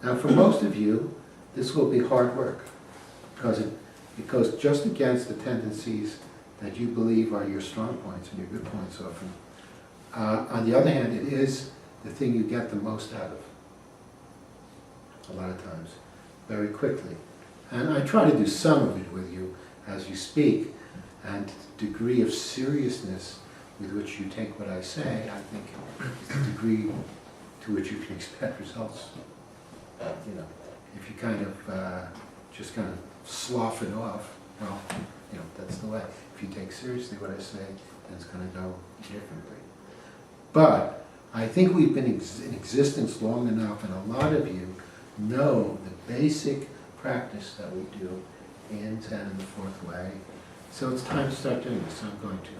Now for most of you, this will be hard work, because it goes just against the tendencies that you believe are your strong points and your good points often. On the other hand, it is the thing you get the most out of, a lot of times, very quickly. And I try to do some of it with you as you speak, and the degree of seriousness with which you take what I say, I think, is the degree to which you can expect results. You know, if you kind of just kind of slough it off, well, you know, that's the way. If you take seriously what I say, then it's going to go differently. But I think we've been in existence long enough, and a lot of you know the basic practice that we do in Zen and the Fourth Way. So it's time to start doing this, so I'm going to.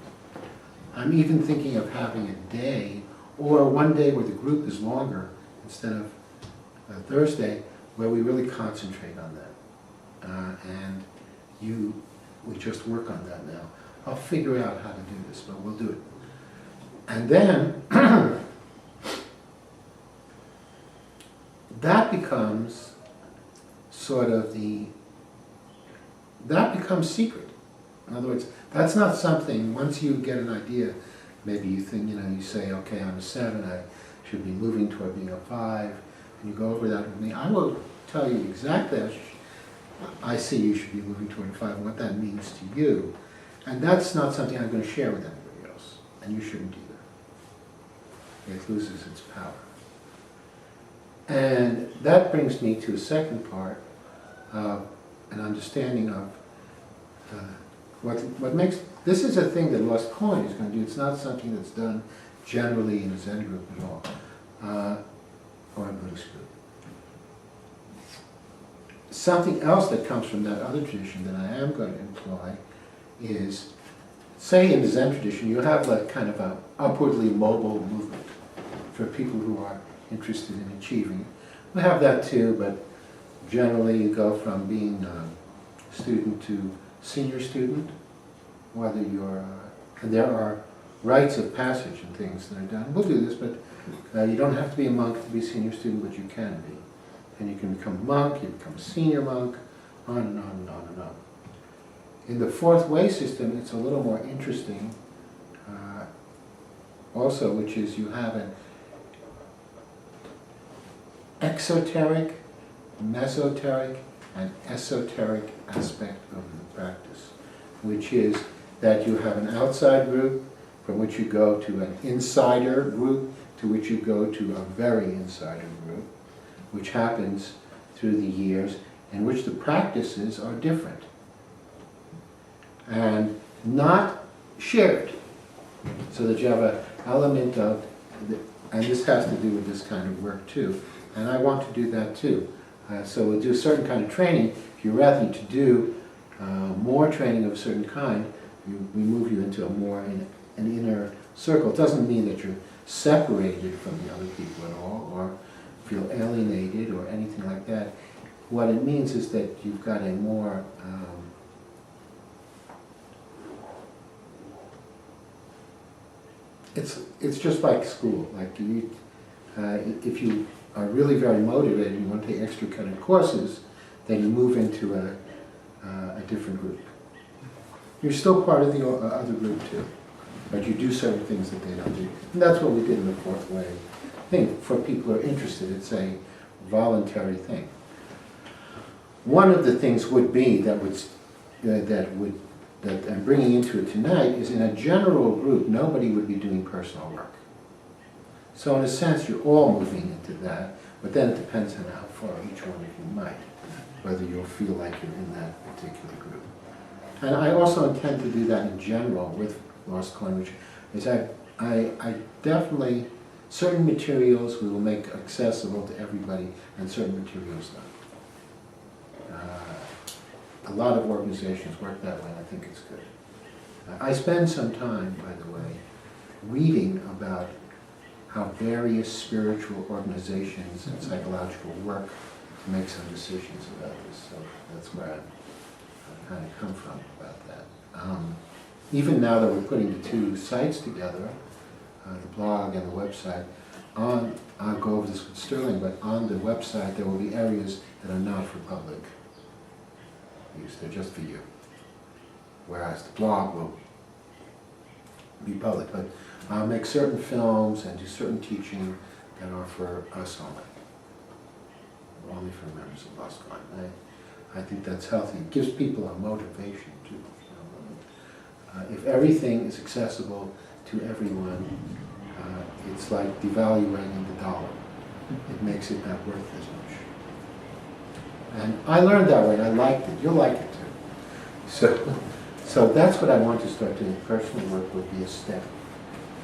I'm even thinking of having a day, or one day where the group is longer, instead of Thursday, where we really concentrate on that. And we just work on that now. I'll figure out how to do this, but we'll do it. And then, that becomes sort of that becomes secret. In other words, that's not something, once you get an idea, maybe you think, you know, you say, okay, I'm a 7, I should be moving toward being a 5, and you go over that with me. I will tell you exactly how I see you should be moving toward a 5 and what that means to you. And that's not something I'm going to share with anybody else, and you shouldn't either. It loses its power. And that brings me to a second part of an understanding of what makes, this is a thing that Lost Coin is going to do. It's not something that's done generally in a Zen group at all, or a Buddhist group. Something else that comes from that other tradition that I am going to employ is, say in the Zen tradition, you have like kind of an upwardly mobile movement for people who are interested in achieving. We have that too, but generally you go from being a student to senior student, whether you're, and there are rites of passage and things that are done. We'll do this, but you don't have to be a monk to be a senior student, but you can be. And you can become a monk, you become a senior monk, on and on and on and on. In the Fourth Way system, it's a little more interesting also, which is you have an exoteric, mesoteric, and esoteric aspect of the practice, which is that you have an outside group from which you go to an insider group, to which you go to a very insider group, which happens through the years, in which the practices are different and not shared, so that you have an element of, and this has to do with this kind of work too, and I want to do that too. So we'll do a certain kind of training. If you're ready to do more training of a certain kind, we move you into a more an inner circle. It doesn't mean that you're separated from the other people at all, or feel alienated or anything like that. What it means is that you've got a more it's just like school. Like you, if you are really very motivated and you want to take extra kind of courses, then you move into a different group. You're still part of the other group too, but you do certain things that they don't do. And that's what we did in the Fourth Way thing. For people who are interested, it's a voluntary thing. One of the things would be that I'm bringing into it tonight is, in a general group, nobody would be doing personal work. So in a sense, you're all moving into that, but then it depends on how far each one of you might, whether you'll feel like you're in that particular group. And I also intend to do that in general with Lost Coin, which is I definitely, certain materials we will make accessible to everybody, and certain materials not. A lot of organizations work that way, and I think it's good. I spend some time, by the way, reading about how various spiritual organizations and psychological work make some decisions about this. So that's where I kind of come from about that. Even now that we're putting the two sites together, the blog and the website, I'll go over this with Sterling, but on the website there will be areas that are not for public use, they're just for you. Whereas the blog will be public, but I'll make certain films and do certain teaching that are for us only for members of Lost Gone. I think that's healthy. It gives people a motivation too. If everything is accessible to everyone, it's like devaluing the dollar. It makes it not worth as much. And I learned that way, and I liked it. You'll like it too. So that's what I want to start doing. Personal work will be a step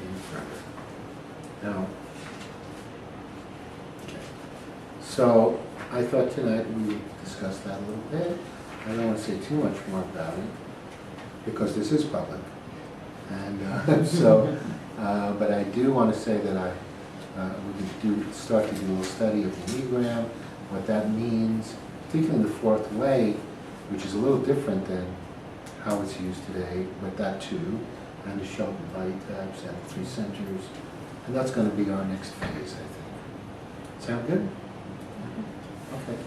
in further. Now, okay. So I thought tonight we would discuss that a little bit. I don't want to say too much more about it, because this is public. And but I do want to say that we could start to do a little study of the Enneagram, what that means, particularly in the Fourth Way, which is a little different than how it's used today, but that too, and the Shelton body types and the 3 centers. And that's going to be our next phase, I think. Sound good? Okay.